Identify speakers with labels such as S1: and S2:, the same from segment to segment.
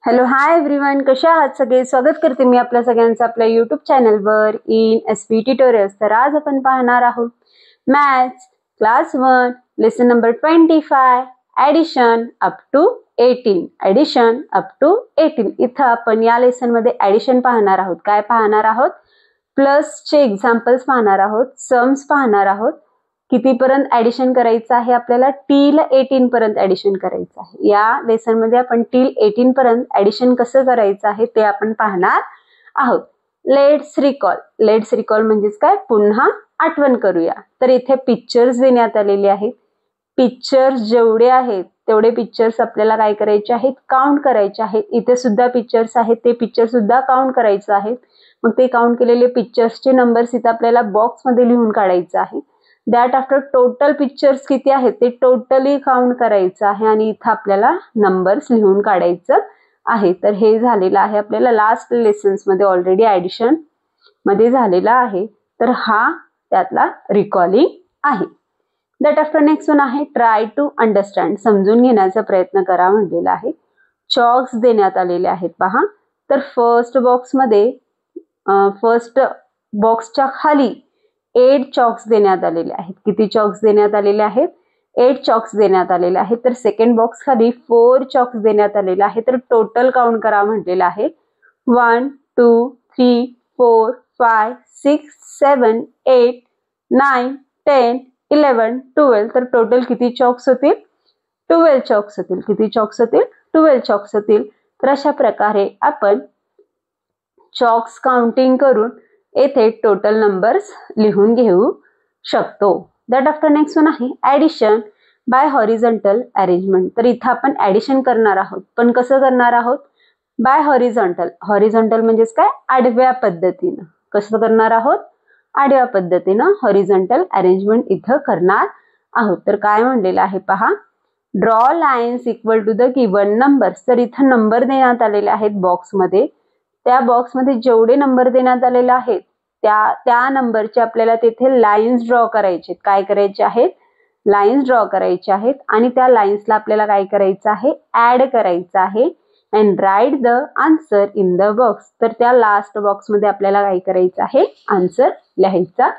S1: Hello hi everyone, कशा आहात सगळे? स्वागत करते मी आपल्या सगळ्यांचं आपल्या यूट्यूब चॅनलवर इन एसपी ट्युटोरियल्स. तर आज आपण पाहणार आहोत maths class 1 lesson number 25 addition up to 18. Addition up to 18 इथं आपण या लेसन मध्ये ॲडिशन पाहणार आहोत. काय पाहणार आहोत? प्लसचे एक्झाम्पल्स पाहणार आहोत, सम्स पाहणार आहोत. कितीपर्यंत ॲडिशन करायचं आहे आपल्याला? टील 18 पर्यंत ॲडिशन करायचं आहे. या लेसन मध्ये आपण टील 18 पर्यंत ॲडिशन कसं करायचं आहे ते आपण पाहणार आहोत. लेट्स रिकॉल म्हणजेच काय? पुन्हा आठवण करूया. तर इथे पिक्चर्स देण्यात आलेले आहेत. पिक्चर्स जेवढे आहेत तेवढे पिक्चर्स आपल्याला काय करायचे आहेत? काउंट करायचे आहेत. इथे सुद्धा पिक्चर्स आहेत, ते पिक्चर सुद्धा काउंट करायचे आहेत. मग ते काउंट केलेले पिक्चर्सचे नंबर्स इथे आपल्याला बॉक्स मध्ये लिहून काढायचं आहे. दॅट आफ्टर टोटल पिक्चर्स किती आहेत ते टोटली काउंट करायचं आहे आणि इथं आपल्याला नंबर्स लिहून काढायचं आहे. तर हे झालेलं आहे आपल्याला लास्ट लेसन्स मध्ये ऑलरेडी ॲडिशन मध्ये झालेला आहे. तर हा त्यातला रिकॉलिंग आहे. दॅट आफ्टर नेक्स्ट वन आहे ट्राय टू अंडरस्टँड. समजून घेण्याचा प्रयत्न करा म्हणलेला आहे. चॉक्स देण्यात आलेले आहेत पहा. तर फर्स्ट बॉक्सच्या खाली 8 चॉक्स देण्यात आलेले आहेत. किती चॉक्स देण्यात आलेले आहेत? 8 चॉक्स देण्यात आलेले आहेत. तर सेकंड बॉक्स खाली 4 चॉक्स देण्यात आलेले आहेत. तर टोटल काउंट करा म्हटलेलं आहे. 1 2 3 4 5 6 7 8 9 10 11 12. तर टोटल किती चॉक्स होतील? 12 चॉक्स होतील. किती चॉक्स होतील? 12 चॉक्स होतील. तर अशा प्रकारे आपण चॉक्स काउंटिंग करून येथे टोटल नंबर्स लिहून घेऊ शकतो. दॅट आफ्टर नेक्स्ट वन आहे ॲडिशन बाय हॉरिझॉन्टल अरेंजमेंट. तर इथं आपण ॲडिशन करणार आहोत, पण कसं करणार आहोत? Bye horizontal. हॉरिझॉन्टल म्हणजेच काय? आडव्या पद्धतीनं. कसं करणार आहोत? आडव्या पद्धतीनं हॉरिझॉन्टल अरेंजमेंट इथं करणार आहोत. तर काय म्हणलेलं आहे पहा. Draw lines equal to the given numbers. तर इथं नंबर देण्यात आलेले आहेत बॉक्समध्ये. त्या बॉक्समध्ये जेवढे नंबर देण्यात आलेले आहेत त्या नंबरचे आपल्याला तिथे लाईन्स ड्रॉ करायचे. काय करायचे आहेत? लाईन्स ड्रॉ करायचे आहेत आणि त्या लाईन्सला आपल्याला काय करायचं आहे? ऍड करायचं आहे. And write the answer in the box. तर त्या लास्ट बॉक्समध्ये आपल्याला काय करायचं आहे? आन्सर लिहायचा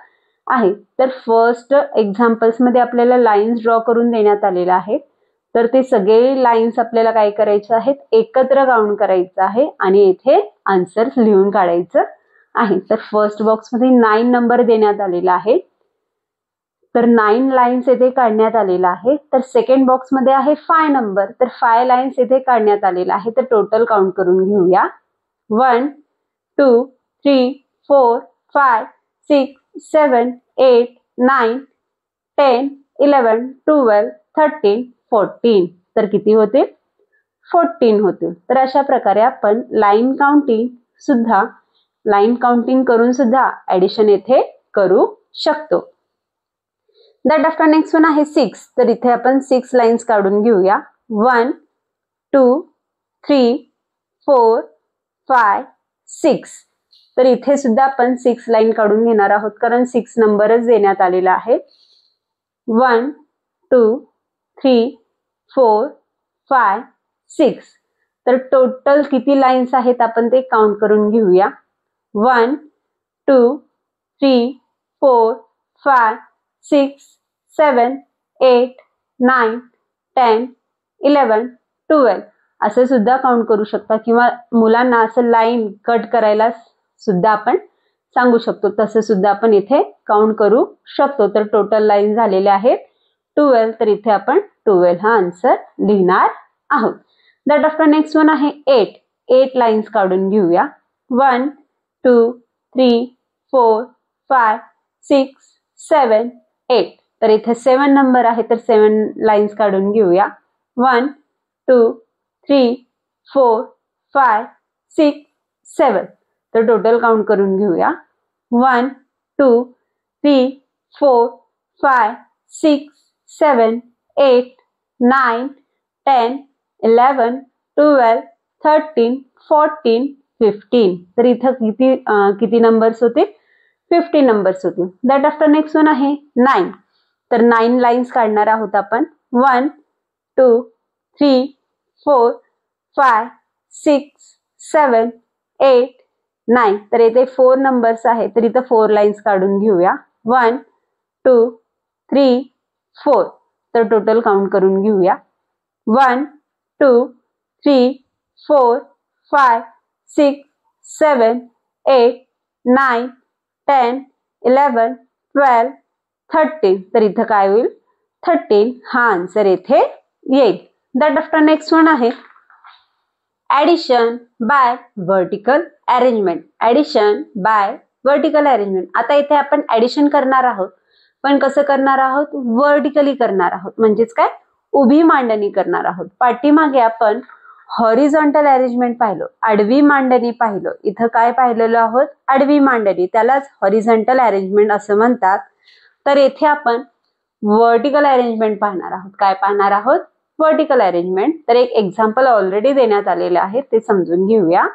S1: आहे. तर फर्स्ट एक्झाम्पल्स मध्ये आपल्याला लाईन्स ड्रॉ करून देण्यात आलेला आहे. तर ते सगळे लाईन्स आपल्याला काय करायचे आहेत? एकत्र काउंट करायचं आहे आणि येथे आन्सर लिहून काढायचं आहे. तर फर्स्ट बॉक्स मध्ये 9 नंबर देण्यात आलेला आहे. तर 9 लाईन्स येथे काढण्यात आलेला आहे. तर सेकंड बॉक्स मध्ये आहे 5 नंबर. तर 5 लाईन्स येथे काढण्यात आलेला आहे. तर टोटल काउंट करून घेऊया. 1 2 3 4 5 6 7 8 9 10 11 12 13 14. तर किती होतील? 14 होतील. तर अशा प्रकारे आपण लाईन काउंटिंग करून सुद्धा ॲडिशन येथे करू शकतो. दॅट आफ्टर नेक्स्ट वन आहे 6. तर इथे आपण 6 लाईन्स काढून घेऊया. 1 2 3 4 5 6. तर इथे सुद्धा आपण 6 लाईन काढून घेणार आहोत कारण 6 नंबरच देण्यात आलेला आहे. 1 2 3 4 5 6. तर टोटल किती लाईन्स आहेत आपण ते काउंट करून घेऊया. 1 2 3 4 5 6 7 8 9 10 11 12. असं सुद्धा काउंट करू शकता किंवा मुलांना असं लाईन कट करायला सुद्धा आपण सांगू शकतो. तसं सुद्धा आपण इथे काउंट करू शकतो. तर टोटल लाईन झालेले आहेत 12. तर इथे आपण 12 हा आन्सर लिहिणार आहोत. दॅट आफ्टर नेक्स्ट वन आहे 8. 8 लाईन्स काढून घेऊया. 1 2 3 4 5 6 7 8. तर इथे 7 नंबर आहे. तर 7 लाईन्स काढून घेऊया. 1 2 3 4 5 6 7. तर टोटल काउंट करून घेऊया. 1 2 3 4 5 6 7 8 9 10 11 12 13 14 15. तर इथं किती नंबर्स होते? 50 नंबर्स होते. दॅट आफ्टर नेक्स्ट वन आहे 9. तर 9 लाईन्स काढणार आहोत आपण. 1 2 3 4 5 6 7 8 9. तर इथे 4 नंबर्स आहेत, तर इथे 4 लाईन्स काढून घेऊया. 1 2 3 4. तर टोटल काउंट करून घेऊया. 1 2 3 4 5 6 7 8 9 10 11 12 13. तर इथं काय होईल? 13 हा आन्सर इथे येईल. दॅट आफ्टर नेक्स्ट वन आहे addition by vertical arrangement. Addition by vertical arrangement. आता इथे आपण ऍडिशन करणार आहोत, पण कसं करणार आहोत? व्हर्टिकली करणार आहोत. म्हणजेच काय? उभी मांडणी करणार आहोत. पाठीमागे आपण हॉरिझॉन्टल अरेंजमेंट पाहिलं, आडवी मांडणी पाहिलं. इथं काय पाहिलेलं आहोत? आडवी मांडणी. त्यालाच हॉरिझॉन्टल अरेंजमेंट असं म्हणतात. तर येथे आपण व्हर्टिकल अरेंजमेंट पाहणार आहोत. काय पाहणार आहोत? Vertical arrangement. तर एक एक्झाम्पल ऑलरेडी देण्यात आलेले आहे, ते समजून घेऊया.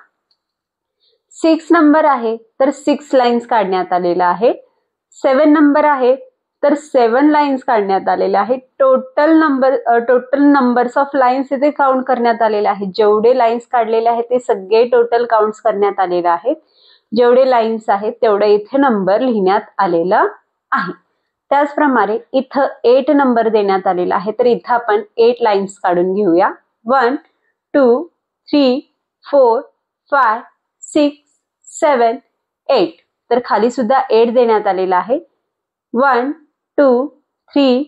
S1: 6 नंबर आहे, तर 6 लाईन्स काढण्यात आलेला आहे. 7 नंबर आहे, तर 7 लाईन्स काढण्यात आलेले आहे. टोटल नंबर्स ऑफ लाईन्स इथे काउंट करण्यात आलेले आहेत. जेवढे लाईन्स काढलेले आहेत ते सगळे टोटल काउंट्स करण्यात आलेले आहेत. जेवढे लाईन्स आहेत तेवढे इथे नंबर लिहिण्यात आलेला आहे. त्याचप्रमाणे इथं 8 नंबर देण्यात आलेला आहे, तर इथं आपण 8 लाईन्स काढून घेऊया. 1 2 3 4 5 6 7 8. तर खाली सुद्धा 8 देण्यात आलेला आहे. 1 2 3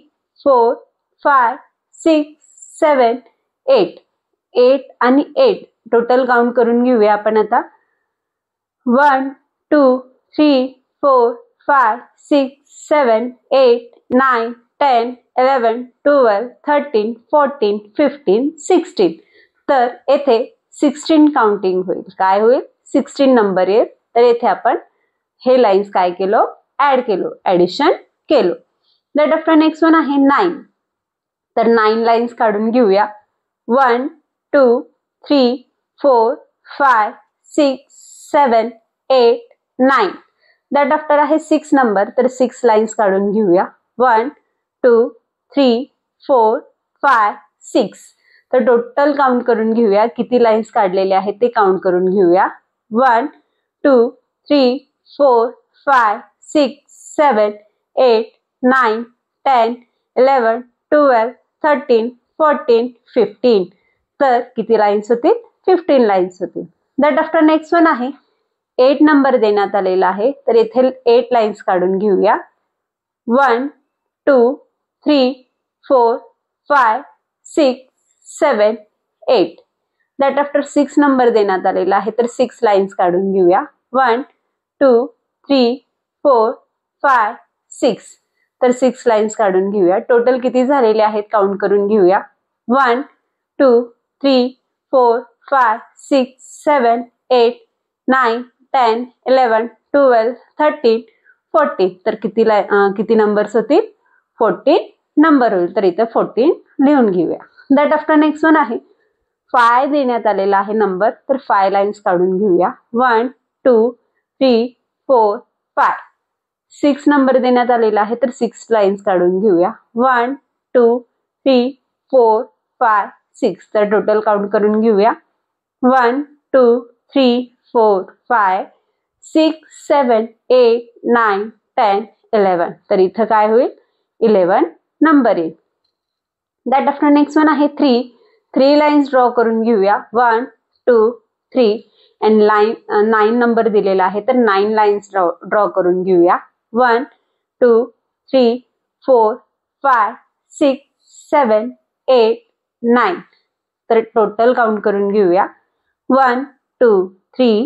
S1: 4 5 6 7 8. 8 आणि 8 टोटल काउंट करून घेऊया आपण आता. 1 2 3 4 5 6 7 8 9 10 11 12 13 14 15 16. तर येथे 16 काउंटिंग होईल. काय होईल? 16 नंबर येईल. तर येथे आपण हे लाईन्स काय केलो? ऍड केलो, ऍडिशन केलो. दॅट आफ्टर नेक्स्ट वन आहे 9. तर 9 लाईन्स काढून घेऊया. 1 2 3 4 5 6 7 8 9. दॅट आफ्टर आहे 6 नंबर, तर 6 लाईन्स काढून घेऊया. 1 2 3 4 5 6. तर टोटल काउंट करून घेऊया. किती लाईन्स काढलेले आहेत ते काउंट करून घेऊया. 1 2 3 4 5 6 7 8 9 10 11 12 13 14 15. तर किती लाईन्स होतील? 15 लाईन्स होतील. दॅट आफ्टर नेक्स्ट वन आहे 8 नंबर देण्यात आलेला आहे, तर येथे 8 लाईन्स काढून घेऊया. 1 2 3 4 5 6 7 8. दॅट आफ्टर 6 नंबर देण्यात आलेला आहे, तर 6 लाईन्स काढून घेऊया. 1 2 3 4 5 6. तर 6 लाईन्स काढून घेऊया. टोटल किती झालेले आहेत काउंट करून घेऊया. 1 2 3 4 5 6 7 8 9 10 11 12 13 14. तर किती नंबर्स होतील? 14 नंबर होईल. तर इथे 14 लिहून घेऊया. दॅट आफ्टर नेक्स्ट वन आहे 5 देण्यात आलेला आहे नंबर, तर 5 लाईन्स काढून घेऊया. 1 2 3 4 5. 6 नंबर देण्यात आलेला आहे, तर 6 लाईन्स काढून घेऊया. 1 2 3 4 5 6. तर टोटल काउंट करून घेऊया. 1 2 3 4 5 6 7 8 9 10 11. तर इथं काय होईल? 11 नंबर येईल. दॅट आफ्टर नेक्स्ट वन आहे 3 लाईन्स ड्रॉ करून घेऊया. 1 2 3 अँड 9 नंबर दिलेला आहे, तर 9 लाईन्स ड्रॉ करून घेऊया. 1 2 3 4 5 6 7 8 9. तर टोटल काउंट करून घेऊया. 1 2 3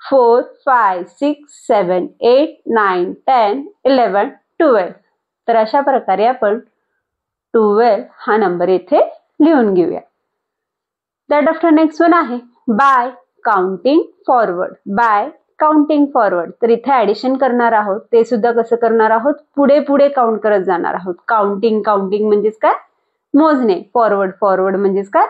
S1: 4 5 6 7 8 9 10 11 12. तर अशा प्रकारे आपण 12 हा नंबर येथे लिहून घेऊया. दॅट आफ्टर नेक्स्ट वन आहे bye counting forward. Bye counting forward. तर इथे ऍडिशन करणार आहोत, ते सुद्धा कसं करणार आहोत? पुढे पुढे काउंट करत जाणार आहोत. काउंटिंग म्हणजेच काय? मोजणे. फॉरवर्ड म्हणजेच काय?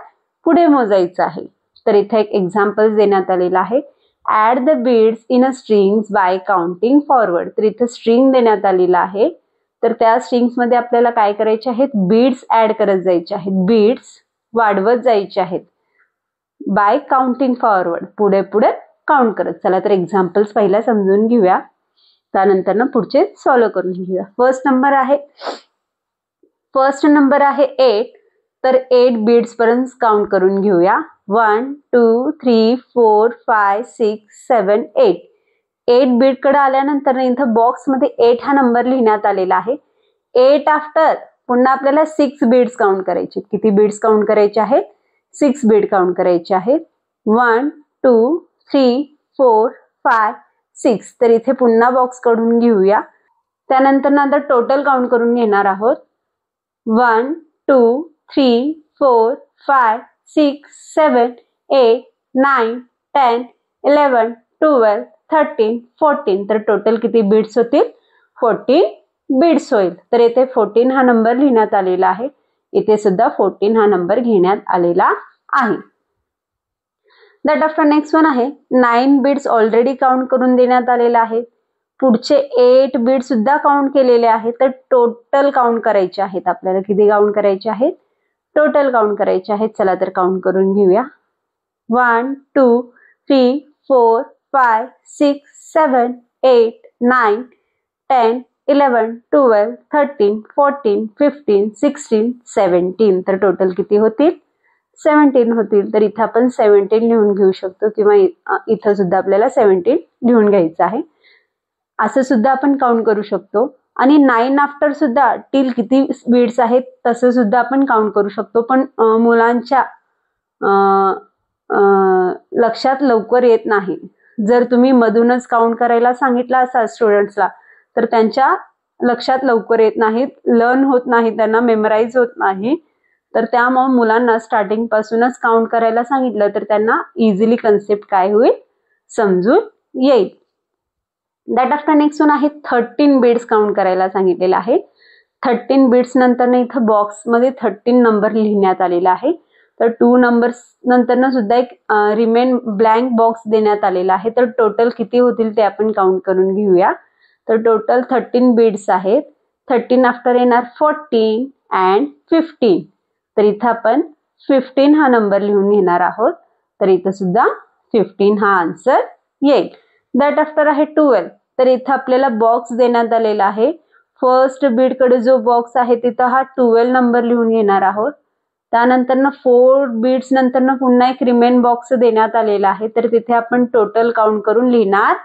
S1: पुढे मोजायचं आहे. तर इथे एक एक्झाम्पल देण्यात आलेला आहे. Add the beads in a strings by counting forward. तर इथे स्ट्रिंग देण्यात आलेला आहे, तर त्या स्ट्रिंग्स मध्ये आपल्याला काय करायचे आहेत? बीड्स ऍड करत जायचे आहेत. बीड्स वाढवत जायचे आहेत. बाय काउंटिंग फॉरवर्ड, पुढे पुढे काउंट करत. चला तर एक्झाम्पल्स पहिला समजून घेऊया, त्यानंतर ना पुढचे सॉल्व्ह करून घेऊया. फर्स्ट नंबर आहे 8. तर 8 बीड्स पर्यंत काउंट करून घेऊया. 1 2 3 4 5 6 7 8. 8 बीड कडे आल्यानंतर इथं बॉक्स मध्ये 8 हा नंबर लिहिण्यात आलेला आहे. 8 आफ्टर पुन्हा आपल्याला 6 बीड्स काउंट करायचे. किती बीड्स काउंट करायचे आहेत? 6 बीड काउंट करायचे आहेत. 1 2 3 4 5 6. तर इथे पुन्हा बॉक्स कडून घेऊया. त्यानंतर नंतर टोटल काउंट करून घेणार आहोत. 1 2 3 4 5 6 7 8 9 10 11 12 13 14. तर टोटल किती बीड्स होतील? 14 बीड्स होईल. तर इथे 14 हा नंबर लिहिण्यात आलेला आहे. इथे सुद्धा 14 हा नंबर घेण्यात आलेला आहे. दॅट आफ्टर नेक्स्ट वन आहे 9 बीड्स ऑलरेडी काउंट करून देण्यात आलेला आहे. पुढचे 8 बीड सुद्धा काउंट केलेले आहेत. तर टोटल काउंट करायचे आहेत आपल्याला. किती काउंट करायचे आहेत? टोटल काउंट करायचे आहेत. चला तर काउंट करून घेऊया. 1 2 3 4 5 6 7 8 9 10 11 12 13 14 15 16 17. तर टोटल किती होतील? 17 होतील. तर इथं आपण 17 लिहून घेऊ शकतो किंवा इथं सुद्धा आपल्याला 17 लिहून घ्यायचं आहे. असं सुद्धा आपण काउंट करू शकतो. आणि 9 आफ्टर सुद्धा टिल किती बीड्स आहेत तसं सुद्धा आपण काउंट करू शकतो. पण मुलांच्या लक्षात लवकर येत नाही. जर तुम्ही मधूनच काउंट करायला सांगितलं असाल स्टुडंट्सला तर त्यांच्या लक्षात लवकर येत नाहीत, लर्न होत नाही, त्यांना मेमराईज होत नाही. तर त्यामुळे मुलांना स्टार्टिंग पासूनच काउंट करायला सांगितलं तर त्यांना इझिली कन्सेप्ट काय होईल? समजून येईल. दॅट आफ्टर नेक्स्ट वन आहे 13 बीड्स काउंट करायला सांगितलेलं आहे. 13 बीड्स नंतर इथं बॉक्स मध्ये 13 नंबर लिहिण्यात आलेला आहे. तर 2 नंबर्स नंतर सुद्धा एक रिमेन ब्लँक बॉक्स देण्यात आलेला आहे. तर टोटल किती होतील ते आपण काउंट करून घेऊया. तर टोटल 13 बीड्स आहेत. 13 आफ्टर येणार 14 अँड 15. तर इथं आपण 15 हा नंबर लिहून घेणार आहोत. तर इथं सुद्धा 15 हा आन्सर येईल. दॅट आफ्टर आहे 12. तर इथं आपल्याला बॉक्स देण्यात आलेला आहे. फर्स्ट बीड कडे जो बॉक्स आहे तिथं हा 12 नंबर लिहून घेणार आहोत. त्यानंतर 4 बीड्स नंतर पुन्हा एक रिमेन बॉक्स देण्यात आलेला आहे. तर तिथे आपण टोटल काउंट करून लिहिणार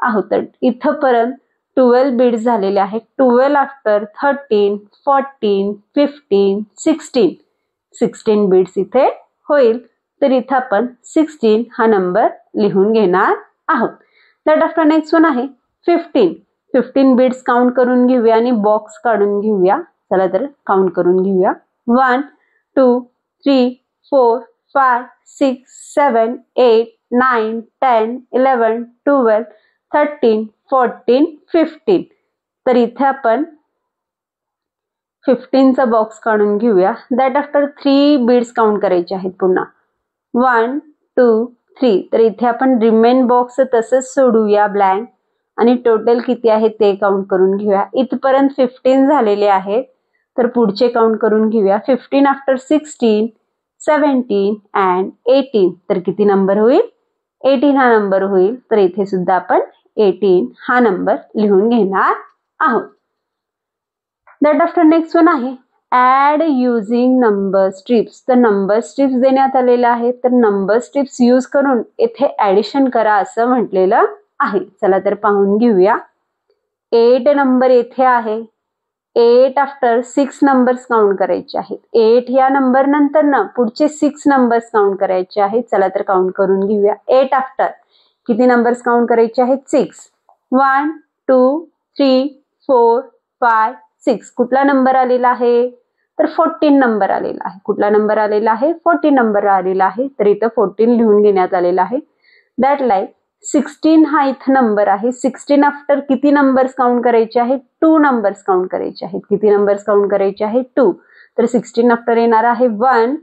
S1: आहोत. तर इथं पर्यंत 12 बीड्स झालेले आहेत. 12 आफ्टर 13 14 15 16 बीड्स इथे होईल. तर इथं आपण 16 हा नंबर लिहून घेणार आहोत. दॅट आफ्टर नेक्स्ट वन आहे 15 बीड्स काउंट करून घेऊया आणि बॉक्स काढून घेऊया. चला तर काउंट करून घेऊया. 1 2 3 4 5 6 7 8 9 10 11 12 13 14 15. तर इथे आपण 15 चा बॉक्स काढून घेऊया. दॅट आफ्टर 3 बीड्स काउंट करायचे आहेत पुन्हा. 1 2 3. तर इथे आपण रिमेन बॉक्स तसंच सोडूया ब्लँक आणि टोटल किती आहे ते काउंट करून घेऊया. इथपर्यंत 15 झालेले आहेत. तर पुढचे काउंट करून घेऊया. 15 आफ्टर 16 17 अँड 18. तर किती नंबर होईल? 18 हा नंबर होईल. तर इथे सुद्धा आपण 18 हा नंबर लिहून घेणार आहोत. दॅट आफ्टर नेक्स्ट वन आहे ऍड युजिंग नंबर स्ट्रिप्स. तर नंबर स्ट्रिप्स देण्यात आलेले आहेत. तर नंबर स्ट्रिप्स यूज करून इथे ऍडिशन करा असं म्हटलेलं आहे. चला तर पाहून घेऊया. 8 नंबर येथे आहे. 8 आफ्टर 6 नंबर्स काउंट करायचे आहेत. 8 या नंबर नंतर पुढचे 6 नंबर्स काउंट करायचे आहेत. चला तर काउंट करून घेऊया. 8 आफ्टर किती नंबर्स काउंट करायचे आहेत? 6. 1 2 3 4 5 6. कुठला नंबर आलेला आहे? तर 14 नंबर आलेला आहे. कुठला नंबर आलेला आहे? 14 नंबर आलेला आहे. तर इथं 14 लिहून घेण्यात आलेला आहे. दॅट लाईक 16 हा इथं नंबर आहे. 16 आफ्टर किती नंबर्स काउंट करायचे आहेत? 2 नंबर्स काउंट करायचे आहेत. किती नंबर्स काउंट करायचे आहेत? 2. तर 16 आफ्टर येणार आहे 1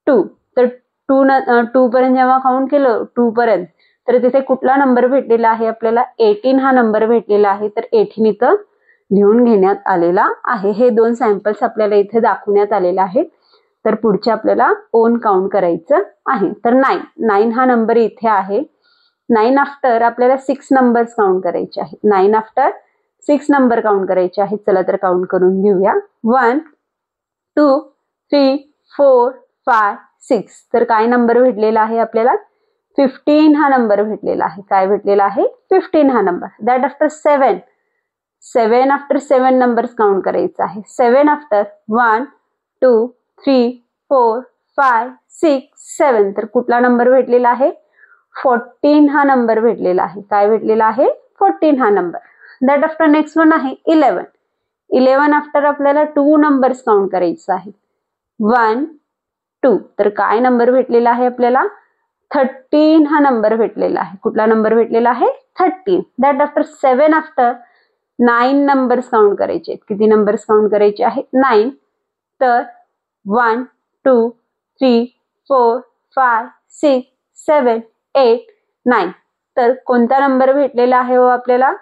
S1: 2. तर 2 पर्यंत जेव्हा काउंट केलं 2 पर्यंत तर तिथे कुठला नंबर भेटलेला आहे आपल्याला? 18 हा नंबर भेटलेला आहे. तर 18 इथं लिहून घेण्यात आलेला आहे. हे 2 सॅम्पल्स आपल्याला इथे दाखवण्यात आलेले आहेत. तर पुढचे आपल्याला ओन काउंट करायचं आहे. तर 9 हा नंबर इथे आहे. 9 आफ्टर आपल्याला 6 नंबर्स काउंट करायचे आहेत. 9 आफ्टर 6 नंबर काउंट करायचे आहेत. चला तर काउंट करून घेऊया. 1 2 3 4 5 6. तर काय नंबर भेटलेला आहे आपल्याला? 15 हा नंबर भेटलेला आहे. काय भेटलेला आहे? 15 हा number. That after 7 after 7 numbers count करायचा आहे. 7 आफ्टर 1 2 3 4 5 6 7. तर कुठला नंबर भेटलेला आहे? 14 हा नंबर भेटलेला आहे. काय भेटलेला आहे? 14 हा number. That after next one आहे 11. 11 आफ्टर आपल्याला 2 नंबर्स काउंट करायचं आहे. 1 2. तर काय नंबर भेटलेला आहे आपल्याला? 13 हा नंबर भेटलेला आहे. कुठला नंबर भेटलेला आहे? 13. That after 7 after 9 numbers count करायचे. किती नंबर्स काउंट करायचे आहेत? 9. तर 1 2 3 4 5 6 7 8 9. तर कोणता नंबर भेटलेला आहे हो आपल्याला?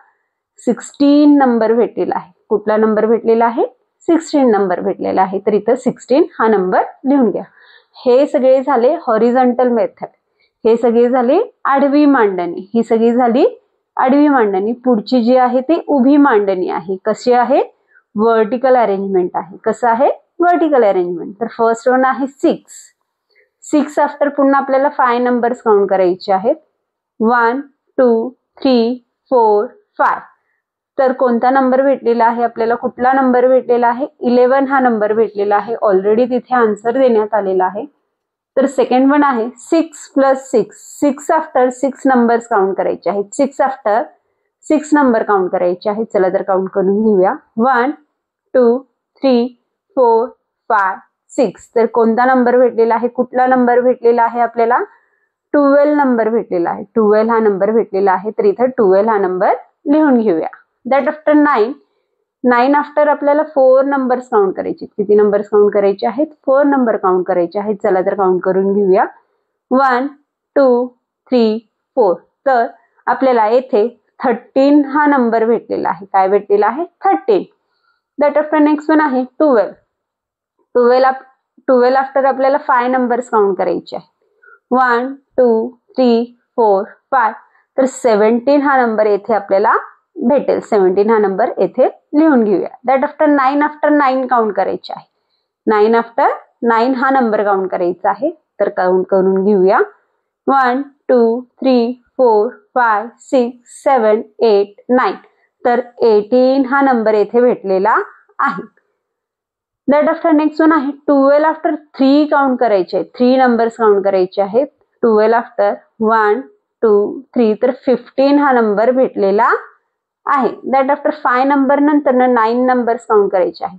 S1: 16 नंबर भेटलेला आहे. कुठला नंबर भेटलेला आहे? 16 नंबर भेटलेला आहे. तर इथं 16 हा नंबर लिहून घ्या. हे सगळे झाले हॉरिझॉन्टल मेथड. हे सगळे झाले आडवी मांडणी. ही सगळी झाली आडवी मांडणी. पुढची जी आहे ती उभी मांडणी आहे. कशी आहे? वर्टिकल अरेंजमेंट आहे. कसं आहे? Vertical arrangement. तर फर्स्ट वन आहे 6 आफ्टर पुन्हा आपल्याला 5 नंबर्स काउंट करायचे आहेत. 1 2 3 4 5. तर कोणता नंबर भेटलेला आहे आपल्याला? कुठला नंबर भेटलेला आहे? 11 हा नंबर भेटलेला आहे. ऑलरेडी तिथे आन्सर देण्यात आलेला आहे. तर सेकंड वन आहे 6 प्लस 6 आफ्टर 6 नंबर्स काउंट करायचे आहेत. 6 आफ्टर 6 नंबर काउंट करायचे आहेत. चला तर काउंट करून घेऊया. 1 2 3 4 5 6. तर कोणता नंबर भेटलेला आहे? कुठला नंबर भेटलेला आहे आपल्याला? 12 नंबर भेटलेला आहे. 12 हा नंबर भेटलेला आहे. तर इथं 12 हा नंबर लिहून घेऊया. दॅट आफ्टर 9 आफ्टर आपल्याला 4 नंबर्स काउंट करायचे. किती नंबर्स काउंट करायचे आहेत? 4 नंबर काउंट करायचे आहेत. चला तर काउंट करून घेऊया. 1 2 3 4. तर आपल्याला येथे 13 हा नंबर भेटलेला आहे. काय भेटलेला आहे? 13. दॅट आफ्टर नेक्स्ट वन आहे 12 आफ्टर आपल्याला 5 नंबर्स काउंट करायचे आहे. 1 2 3 4 5. तर 17 हा नंबर येथे आपल्याला भेटेल. 17 हा नंबर येथे लिहून घेऊया. दॅट आफ्टर 9 काउंट करायचे आहे. 9 आफ्टर 9 हा नंबर काउंट करायचा आहे. तर काउंट करून घेऊया. 1 2 3 4 5 6 7 8 9. तर 18 हा नंबर येथे भेटलेला आहे. दॅट आफ्टर नेक्स्ट वन आहे 12 आफ्टर 3 काउंट करायचे आहेत. 3 नंबर्स काउंट करायचे आहेत. 12 आफ्टर 1 2 3. तर 15 हा नंबर भेटलेला आहे. दॅट आफ्टर 5 नंबर नंतर 9 नंबर्स काउंट करायचे आहेत.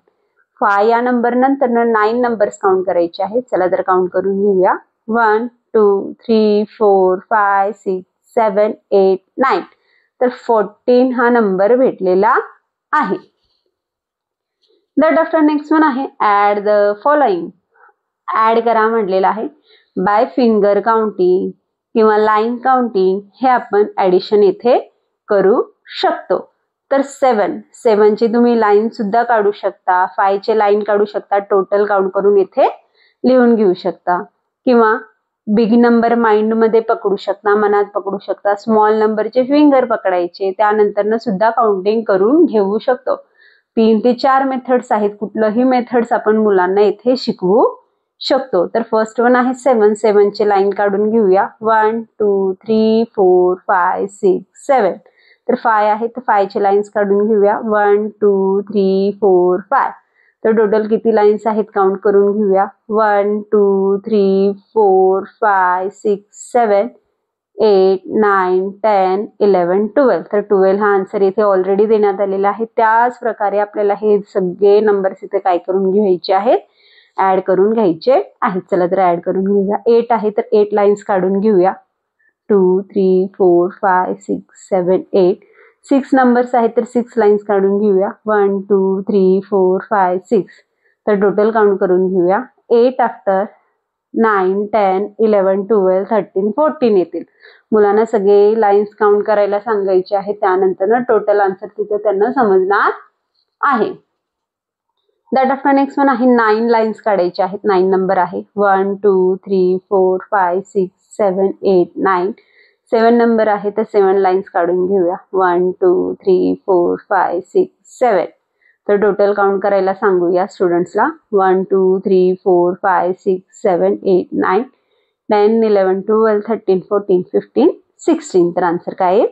S1: 5 या नंबर नंतर 9 नंबर्स काउंट करायचे आहेत. चला तर काउंट करून घेऊया. 1 2 3 4 5 6 7 8 9. तर 14 हा नंबर भेटलेला आहे. दॅट आफ्टर नेक्स्ट वन आहे ऍड द फॉलोइंग. ऍड करा म्हटलेला आहे. बाय फिंगर काउंटिंग किंवा लाईन काउंटिंग हे आपण ऍडिशन इथे करू शकतो. तर 7 ची तुम्ही लाईन सुद्धा काढू शकता. 5 चे लाईन काढू शकता. टोटल काउंट करून इथे लिहून घेऊ शकता. किंवा बिग नंबर माइंड मध्ये पकडू शकता. मनात पकडू शकता. स्मॉल नंबरचे फिंगर पकडायचे. त्यानंतर सुद्धा काउंटिंग करून घेऊ शकतो. 3 ते 4 मेथड्स आहेत. कुठलंही मेथड्स आपण मुलांना इथे शिकवू शकतो. तर फर्स्ट वन आहे 7 चे लाईन काढून घेऊया. 1 2 3 4 5 6 7. तर 5 आहे तर 5 चे लाईन्स काढून घेऊया. 1 2 3 4 5. तर टोटल किती लाईन्स आहेत काउंट करून घेऊया. 1 2 3 4 5 6 7 8 9 10 11 12. तर 12 हा आन्सर इथे ऑलरेडी देण्यात आलेला आहे. त्याच प्रकारे आपल्याला हे सगळे नंबर्स इथे काय करून घ्यायचे आहेत? ऍड करून घ्यायचे आहेत. चला तर ऍड करून घेऊया. 8 आहे तर 8 लाईन्स काढून घेऊया. 2 3 4 5 6 7 8. 6 नंबर्स आहेत तर 6 लाईन्स काढून घेऊया. 1 2 3 4 5 6. तर टोटल काउंट करून घेऊया. 8 आफ्टर 9 10 11 12 13 14 येतील. मुलांना सगळे लाईन्स काउंट करायला सांगायचे आहे. त्यानंतर टोटल आन्सर तिथे त्यांना समजणार आहे. दॅट आफ्टर नेक्स्ट वन आहे 9 लाईन्स काढायचे आहेत. 9 नंबर आहे 1 2 3 4 5 6 7 8 9. 7 नंबर आहे तर 7 लाईन्स काढून घेऊया. 1 2 3 4 5 6 7. तर टोटल काउंट करायला सांगूया स्टुडंट्सला. 1 2 3 4 5 6 7 8 9 10 11 12 13 14 15 16. तर आन्सर काय आहे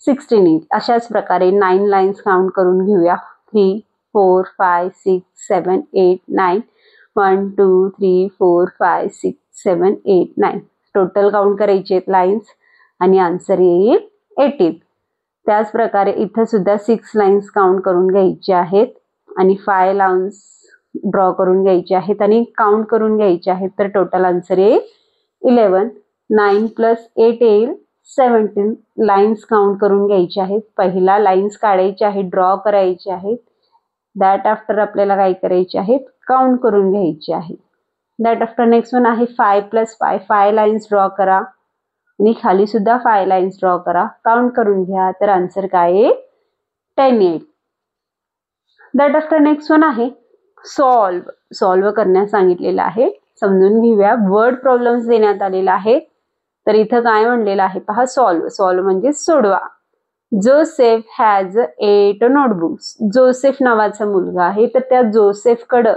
S1: 16 येईल. अशाच प्रकारे 9 लाईन्स काउंट करून घेऊया. 3 4 5 6 7 8 9. 1 2 3 4 5 6 7 8 9. टोटल काउंट करायचे आहेत लाईन्स आणि आन्सर येईल 18. त्याच प्रकारे इथं सुद्धा 6 लाईन्स काउंट करून घ्यायचे आहेत आणि 5 लाईन्स ड्रॉ करून घ्यायचे आहेत आणि काउंट करून घ्यायचे आहेत. तर टोटल आन्सर येईल 11. 9 + 8 येईल 17. लाईन्स काउंट करून घ्यायचे आहेत. पहिला लाईन्स काढायचे आहेत, ड्रॉ करायचे आहेत. दॅट आफ्टर आपल्याला काय करायचे आहेत, काउंट करून घ्यायचे आहे. दॅट आफ्टर नेक्स्ट वन आहे 5 + 5. 5 लाईन्स ड्रॉ करा आणि खाली सुद्धा 5 लाईन्स ड्रॉ करा, काउंट करून घ्या. तर आन्सर काय आहे 10 येईल. दॅट आफ्टर नेक्स्ट वन आहे सॉल्व्ह करण्यास सांगितलेलं आहे. समजून घेऊया. वर्ड प्रॉब्लेम्स देण्यात आलेला आहे. तर इथं काय म्हणलेलं आहे पहा, सॉल्व्ह म्हणजे सोडवा. Joseph has 8 notebooks. जोसेफ नावाचा मुलगा आहे तर त्या जोसेफकडं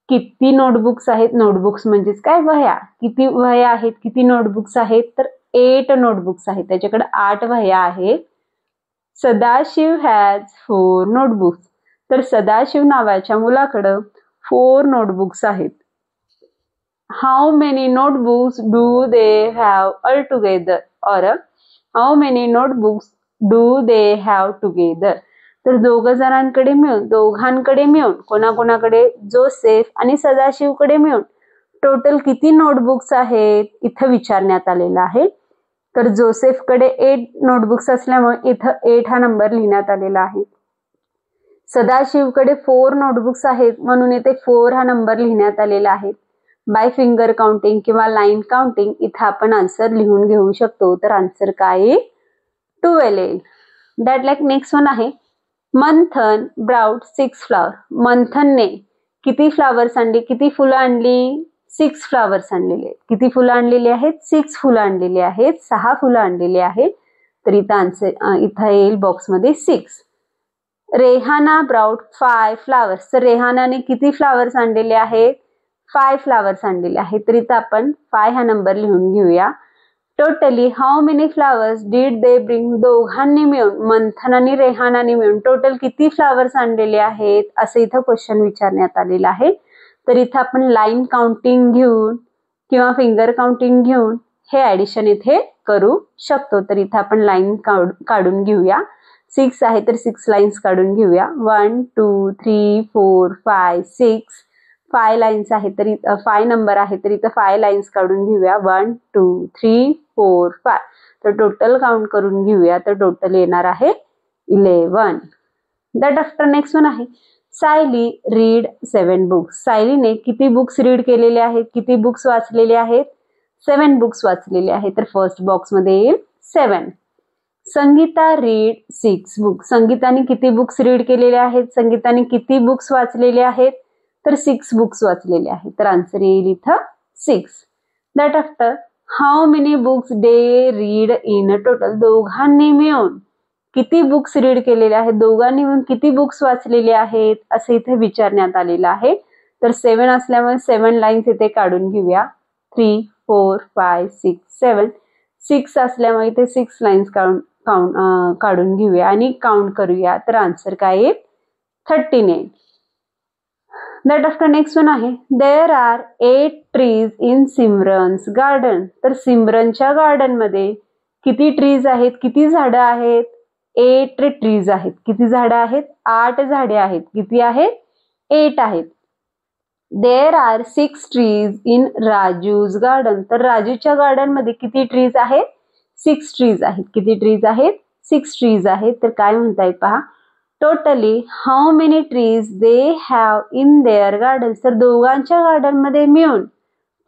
S1: किती नोटबुक्स आहेत. नोटबुक्स म्हणजेच काय, वह्या. किती वह्या आहेत, किती नोटबुक्स आहेत, तर 8 नोटबुक्स आहेत. त्याच्याकडे 8 वह्या आहेत. Sadashiv has 4 notebooks. तर सदाशिव नावाच्या मुलाकडं 4 नोटबुक्स आहेत. How many notebooks do they have all together. और how many notebooks do they have together. तर दोघांकडे मिळून कोणाकोणाकडे, जोसेफ आणि सदाशिवकडे मिळून टोटल किती नोटबुक्स आहेत इथं विचारण्यात आलेलं आहे. तर जोसेफकडे 8 नोटबुक्स असल्यामुळे इथं 8 हा नंबर लिहिण्यात आलेला आहे. सदाशिवकडे 4 नोटबुक्स आहेत म्हणून इथे 4 हा नंबर लिहिण्यात आलेला आहे. बाय फिंगर काउंटिंग किंवा लाईन काउंटिंग इथं आपण आन्सर लिहून घेऊ शकतो. तर आन्सर काय 12 येईल. दॅट लाईक नेक्स्ट वन आहे मंथन ब्राउट 6 फ्लावर. मंथनने किती फ्लावर्स आणली, किती फुलं आणली, 6 फ्लावर्स आणलेले आहेत. किती फुलं आणलेली आहेत, 6 फुलं आणलेली आहेत, 6 फुलं आणलेली आहेत. तर इथं आन्सर इथं येईल बॉक्समध्ये 6. Rehana brought 5 flowers. तर रेहानाने किती फ्लावर्स आणलेले आहेत, 5 फ्लावर्स आणलेले आहेत. तर इथं आपण 5 हा नंबर लिहून घेऊया. Totally how many flowers did they bring. दोघांनी मिळून, मंथन आणि रेहानाने मिळून टोटल किती फ्लावर्स आणलेले आहेत असं इथं क्वेश्चन विचारण्यात आलेलं आहे. तर इथं आपण लाईन काउंटिंग घेऊन किंवा फिंगर काउंटिंग घेऊन हे ऍडिशन इथे करू शकतो. तर इथं आपण लाईन काढून घेऊया. 6 आहे तर 6 लाईन्स काढून घेऊया. 1 2 3 4 5 6. 5 लाईन्स आहे तर 5 नंबर आहे तर इथं 5 लाईन्स काढून घेऊया. 1 2 3 4 5. तर टोटल काउंट करून घेऊया. तर टोटल येणार आहे 11. दॅट आफ्टर नेक्स्ट वन आहे सायली रीड 7 बुक्स. सायलीने किती बुक्स रीड केलेले आहेत, किती बुक्स वाचलेले आहेत, 7 बुक्स वाचलेले आहेत. तर फर्स्ट बॉक्स मध्ये येईल 7. Sangeeta read 6 books. संगीताने किती बुक्स रीड केलेले आहेत, संगीताने किती बुक्स वाचलेले आहेत, तर 6 बुक्स वाचलेले आहेत. तर आन्सर येईल इथं 6. That after how many books they read in total. दोघांनी मिळून किती बुक्स रीड केलेले आहेत, दोघांनी मिळून किती बुक्स वाचलेले आहेत असं इथे विचारण्यात आलेलं आहे. तर 7 असल्यामुळे 7 लाईन्स इथे काढून घेऊया. 3 4 5 6 7. 6 असल्यामुळे इथे 6 लाईन्स काढून घेऊया आणि काउंट करूया. तर आन्सर काय येईल 13 येईल. दॅट आफ्टर नेक्स्ट वन आहे there are 8 trees in Simran's garden. तर सिमरनच्या गार्डन मध्ये किती ट्रीज आहेत, किती झाडं आहेत, 8 ट्रीज आहेत. किती झाडं आहेत, 8 झाडे आहेत. किती आहेत, 8 आहेत. There are 6 trees in Raju's garden. तर राजूच्या गार्डन मध्ये किती ट्रीज आहेत, 6 ट्रीज आहेत. किती ट्रीज आहेत, 6 ट्रीज आहेत. तर काय म्हणतायत पहा, totally how many trees they have in their garden. तर दोघांच्या गार्डन मध्ये मिळून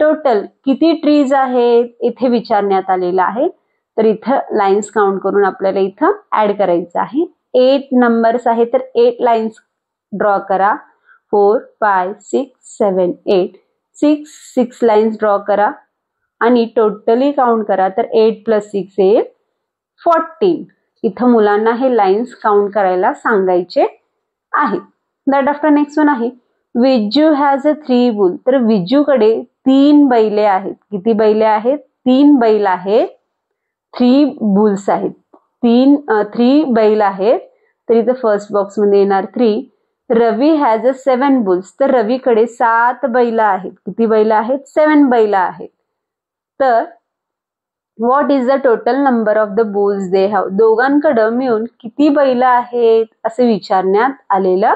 S1: टोटल किती ट्रीज आहेत इथे विचारण्यात आलेलं आहे. तर इथं लाईन्स काउंट करून आपल्याला इथं ऍड करायचं आहे. 8 नंबर्स आहे तर 8 लाईन्स ड्रॉ करा. 4 5 6 7 8 6 लाईन्स ड्रॉ करा आणि टोटली काउंट करा तर 8 + 6 येईल 14. इथं मुलांना हे लाईन्स काउंट करायला सांगायचे आहे. दॅट आफ्टर नेक्स्ट वन आहे विजू हॅज अ 3 बुल. तर विजूकडे 3 बैले आहेत. किती बैले आहेत? 3 बैल आहेत. 3 बुल्स आहेत. 3 बैल आहेत. तर इथं फर्स्ट बॉक्स मध्ये येणार 3. रवी हॅज अ 7 बुल्स. तर रवीकडे 7 बैल आहेत. किती बैल आहेत? 7 बैल आहेत. तर what is the total number of the bulls they have. दोघांकडं मिळून किती बैल आहेत असे विचारण्यात आलेलं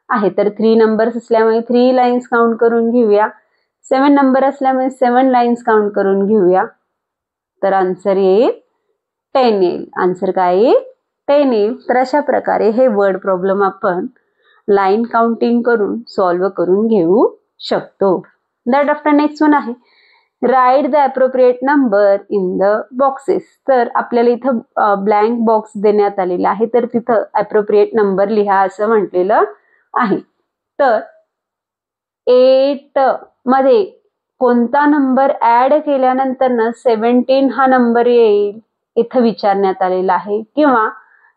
S1: आहे. तर 3 नंबर्स असल्यामुळे 3 लाईन्स काउंट करून घेऊया. 7 नंबर असल्यामुळे 7 लाईन्स काउंट करून घेऊया. तर आन्सर येईल 10 येईल. आन्सर काय येईल? 10 येईल. तर अशा प्रकारे हे वर्ड प्रॉब्लेम आपण लाईन काउंटिंग करून सॉल्व्ह करून घेऊ शकतो. दॅट आफ्टर नेक्स्ट वन आहे write the appropriate number in the boxes. तर आपल्याला इथं ब्लँक बॉक्स देण्यात आलेला आहे. तर तिथं अप्रोप्रिएट नंबर लिहा असं म्हटलेलं आहे. तर 8 मध्ये कोणता नंबर ऍड केल्यानंतर ना 17 हा नंबर येईल इथं विचारण्यात आलेला आहे. किंवा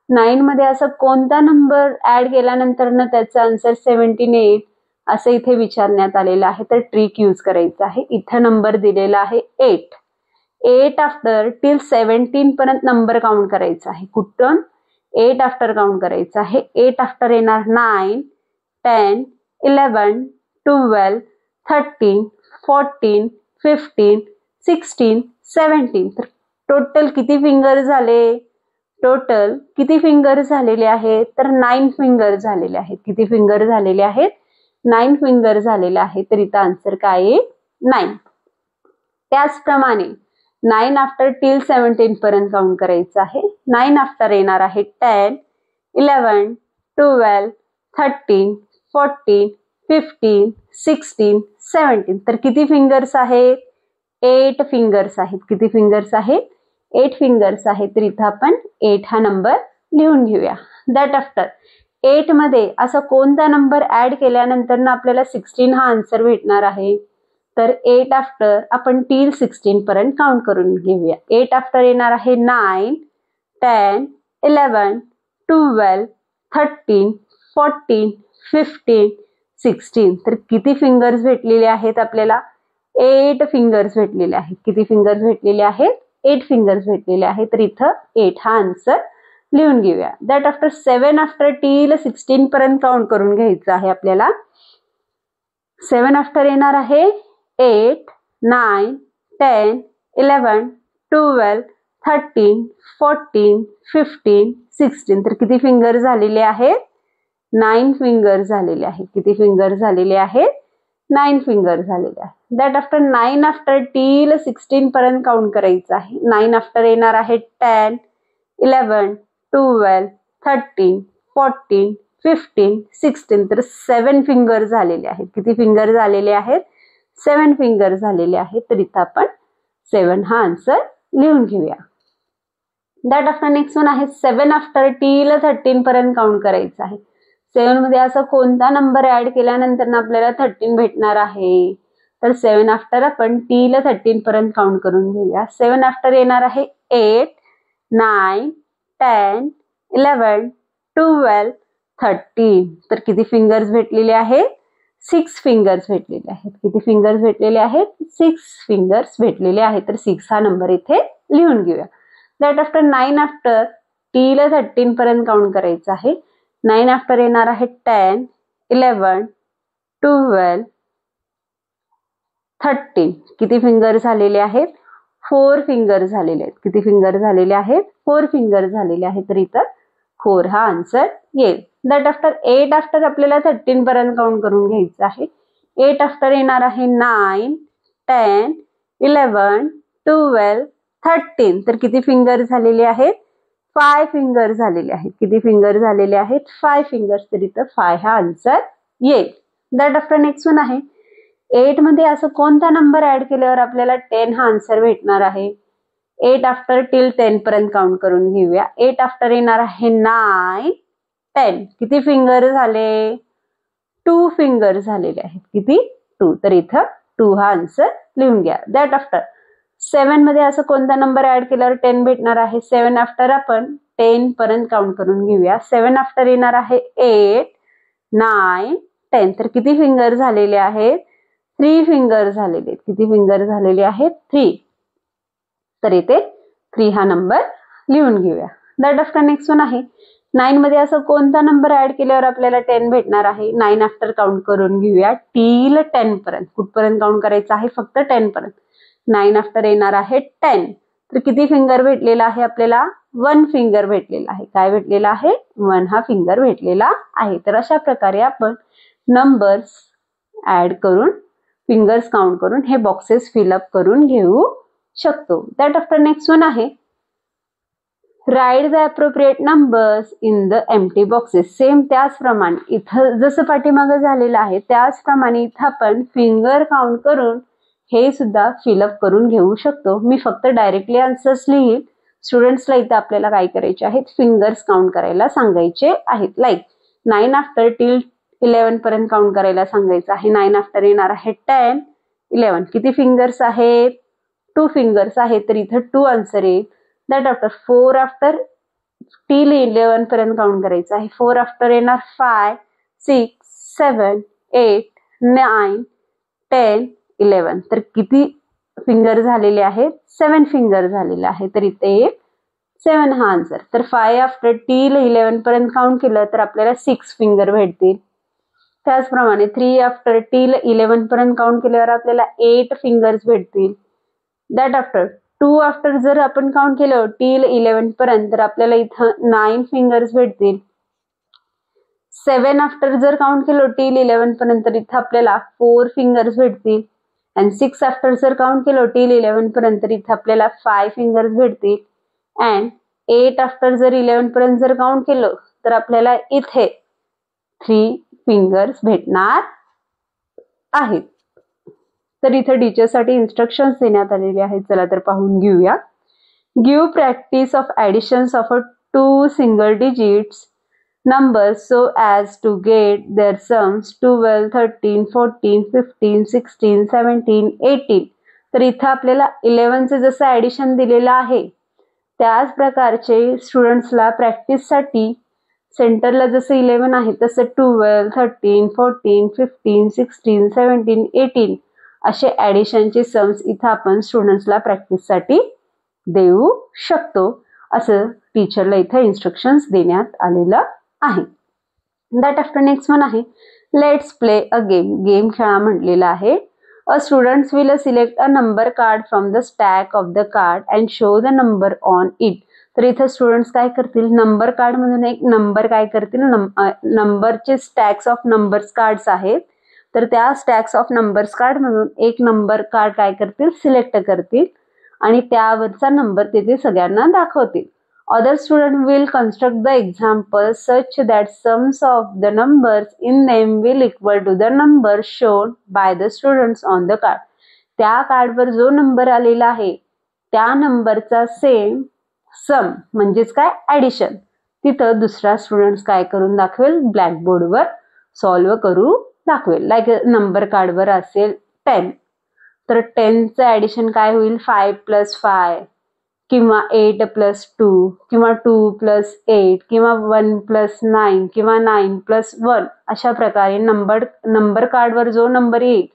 S1: 9 मध्ये असा कोणता नंबर ऍड केल्यानंतर ना त्याचा आन्सर 17 येईल असं इथे विचारण्यात आलेलं आहे. तर ट्रिक यूज करायचं आहे. इथं नंबर दिलेला आहे 8. 8 आफ्टर टिल 17 पर्यंत नंबर काउंट करायचा आहे. कुठून? 8 आफ्टर काउंट करायचं आहे. 8 आफ्टर येणार 9 10 11 12 13 14 15 16 17. तर टोटल किती फिंगर झाले? टोटल किती फिंगर झालेले आहेत? तर 9 फिंगर झालेले आहेत. किती फिंगर झालेले आहेत? 9 फिंगर झालेले आहेत. तर इथं आन्सर काय येईल? 9. त्याचप्रमाणे 9 आफ्टर टिल 17 पर्यंत काउंट करायचं आहे. 9 आफ्टर येणार आहे 10 11 12 13 14 15 16 17. तर किती फिंगर्स आहेत? 8 फिंगर्स आहेत. किती फिंगर्स आहेत? 8 फिंगर्स आहेत. तर इथं आपण 8 हा नंबर लिहून घेऊया. दॅट आफ्टर 8 मध्ये असा कोणता नंबर ऍड केल्यानंतर ना आपल्याला 16 हा आन्सर भेटणार आहे? तर 8 आफ्टर आपण टिल 16 पर्यंत काउंट करून घेऊया. 8 आफ्टर येणार आहे 9 10 11 12 13 14 15 16. तर किती फिंगर्स भेटलेले आहेत आपल्याला? 8 फिंगर्स भेटलेले आहेत. किती फिंगर्स भेटलेले आहेत? 8 फिंगर्स भेटलेले आहेत. तर इथं 8 हा आन्सर लिहून घेऊया. दॅट आफ्टर 7 आफ्टर टिल 16 पर्यंत काउंट करून घ्यायचं आहे आपल्याला. 7 आफ्टर येणार आहे 8 9 10 11 12 13 14 15 16. तर किती फिंगर झालेले आहेत? 9 फिंगर झालेले आहेत. किती फिंगर झालेले आहेत? 9 फिंगर झालेले आहेत. दॅट आफ्टर 9 आफ्टर टिल 16 पर्यंत काउंट करायचं आहे. 9 आफ्टर येणार आहे 10 11 12 13 14 15 16. तर 7 फिंगर झालेले आहेत. किती फिंगर झालेले आहेत? 7 फिंगर झालेले आहेत. तर इथं आपण 7 हा आन्सर लिहून घेऊया. दॅट आफ्टर नेक्स्ट वन आहे 7 आफ्टर टिल 13 पर्यंत काउंट करायचं आहे. 7 मध्ये असा कोणता नंबर ऍड केल्यानंतर आपल्याला 13 भेटणार आहे? तर 7 आफ्टर आपण टिल 13 पर्यंत काउंट करून घेऊया. 7 आफ्टर येणार आहे 8 9 10 11 12 13. तर किती फिंगर्स भेटलेले आहेत? 6 फिंगर्स भेटलेले आहेत. किती फिंगर्स भेटलेले आहेत? 6 फिंगर्स भेटलेले आहेत. तर 6 हा नंबर इथे लिहून घेऊया. दॅट आफ्टर 9 आफ्टर टिल 13 पर्यंत काउंट करायचं आहे. 9 आफ्टर येणार आहे 10 11 12 13. किती फिंगर झालेले आहेत? 4 फिंगर झालेले आहेत. किती फिंगर झालेले आहेत? 4 फिंगर झालेले आहेत. तर इथं 4 हा आन्सर येईल. दॅट आफ्टर 8 आफ्टर आपल्याला 13 पर्यंत काउंट करून घ्यायचं आहे. 8 आफ्टर येणार आहे 9 10 11 12 13. तर किती फिंगर झालेले आहेत? 5 फिंगर झालेले आहेत. किती फिंगर झालेले आहेत? 5 फिंगर्स. तर इथं 5 हा आन्सर येईल. दॅट आफ्टर नेक्स्ट वन आहे 8 मध्ये असं कोणता नंबर ऍड केल्यावर आपल्याला 10 हा आन्सर भेटणार आहे? 8 आफ्टर टिल 10 पर्यंत काउंट करून घेऊया. 8 आफ्टर येणार आहे 9 10. किती फिंगर झाले? 2 फिंगर झालेले आहेत. किती? 2. तर इथं 2 हा आन्सर लिहून घ्या. दॅट आफ्टर 7 मध्ये असं कोणता नंबर ऍड केल्यावर 10 भेटणार आहे? 7 आफ्टर आपण 10 पर्यंत काउंट करून घेऊया. 7 आफ्टर येणार आहे 8, 9, 10. तर किती फिंगर झालेले आहेत? 3 फिंगर झालेले आहेत. किती फिंगर झालेले आहेत? 3. तर इथे 3 हा नंबर लिहून घेऊया. दॅट आफ्टर नेक्स्ट वन आहे 9 मध्ये असं कोणता नंबर ऍड केल्यावर आपल्याला 10 भेटणार आहे? 9 आफ्टर काउंट करून घेऊया टिल 10 पर्यंत. कुठपर्यंत काउंट करायचं आहे? फक्त 10 पर्यंत. 9 आफ्टर येणार आहे 10. तर किती फिंगर भेटलेला आहे आपल्याला? 1 फिंगर भेटलेला आहे. काय भेटलेला आहे? 1 हा फिंगर भेटलेला आहे. तर अशा प्रकारे आपण नंबर्स ऍड करून फिंगर्स काउंट करून हे बॉक्सेस फिलअप करून घेऊ शकतो. दॅट आफ्टर नेक्स्ट वन आहे write the appropriate numbers in the empty boxes. Same त्याचप्रमाणे इथं जसं पाठीमागं झालेलं आहे त्याचप्रमाणे इथं आपण फिंगर काउंट करून हे सुद्धा फिलअप करून घेऊ शकतो. मी फक्त डायरेक्टली आन्सर्स लिहील. स्टुडंट्सला इथं आपल्याला काय करायचे आहेत? फिंगर्स काउंट करायला सांगायचे आहेत. लाईक 9 आफ्टर टिल 11 पर्यंत काउंट करायला सांगायचं आहे. 9 आफ्टर येणार आहे 10, 11. किती फिंगर्स आहेत? 2 फिंगर्स आहेत. तर इथं 2 आन्सर येईल. दॅट आफ्टर 4 आफ्टर टिल 11 पर्यंत काउंट करायचं आहे. 4 आफ्टर येणार 5, 6, 7, 8, 9, 10, 11. तर किती फिंगर झालेले आहेत? 7 फिंगर झालेले आहे. तर इथे 7 हा आन्सर. तर 5 आफ्टर टिल 11 पर्यंत काउंट केलं तर आपल्याला 6 फिंगर भेटतील. त्याचप्रमाणे 3 आफ्टर टिल 11 पर्यंत काउंट केल्यावर आपल्याला 8 फिंगर्स भेटतील. दॅट आफ्टर 2 आफ्टर जर आपण काउंट केलं टिल 11 पर्यंत तर आपल्याला इथं 9 फिंगर्स भेटतील. 7 आफ्टर जर काउंट केलं टिल 11 पर्यंत तर इथं आपल्याला 4 फिंगर्स भेटतील. अँड 6 आफ्टर जर काउंट केलं टिल 11 पर्यंत तर इथं आपल्याला 5 फिंगर्स भेटतील. अँड 8 आफ्टर जर 11 पर्यंत जर काउंट केलं तर आपल्याला इथे 3 फिंगर्स भेटणार आहेत. तर इथे टीचरसाठी इन्स्ट्रक्शन्स देण्यात आलेले आहेत. चला तर पाहून घेऊया. Give practice of additions of 2 single digits numbers so as to get their sums 12, 13, 14, 15, 16, 17, 18. तर इथं आपल्याला 11 चे जसं ऍडिशन दिलेलं आहे त्याच प्रकारचे स्टुडंट्सला प्रॅक्टिससाठी सेंटरला जसं 11 आहे तसं 12, 13, 14, 15, 16, 17, 18 असे ऍडिशनचे सम्स इथं आपण स्टुडंट्सला प्रॅक्टिससाठी देऊ शकतो असं टीचरला इथं इन्स्ट्रक्शन्स देण्यात आलेलं आहे. दॅट आफ्टर नेक्स्ट वन आहे let's play a game. Game खेळा म्हटलेला आहे. A students will select a number card from the stack of the card and show the number on it. तर इथं स्टुडंट्स काय करतील? नंबर कार्ड मधून एक नंबर काय करतील? नंबरचे स्टॅक्स ऑफ नंबर्स कार्ड्स आहेत. तर त्या स्टॅक्स ऑफ नंबर्स कार्ड मधून एक नंबर कार्ड काय करतील? सिलेक्ट करतील आणि त्यावरचा नंबर तिथे सगळ्यांना दाखवतील. Other student will construct the example such that sums of the numbers in them will equal to the number shown by the students on the card. त्या कार्डवर जो नंबर आलेला आहे त्या नंबरचा सेम सम म्हणजेच काय? ऍडिशन तिथं दुसरा स्टुडंट काय करून दाखवेल? ब्लॅकबोर्डवर सॉल्व्ह करू दाखवेल. लाईक नंबर कार्डवर असेल 10 तर 10चं ऍडिशन काय होईल? 5 + 5 किंवा 8 + 2 किंवा 2 + 8 किंवा 1 + 9 किंवा 9 + 1 अशा प्रकारे नंबर कार्डवर जो नंबर येईल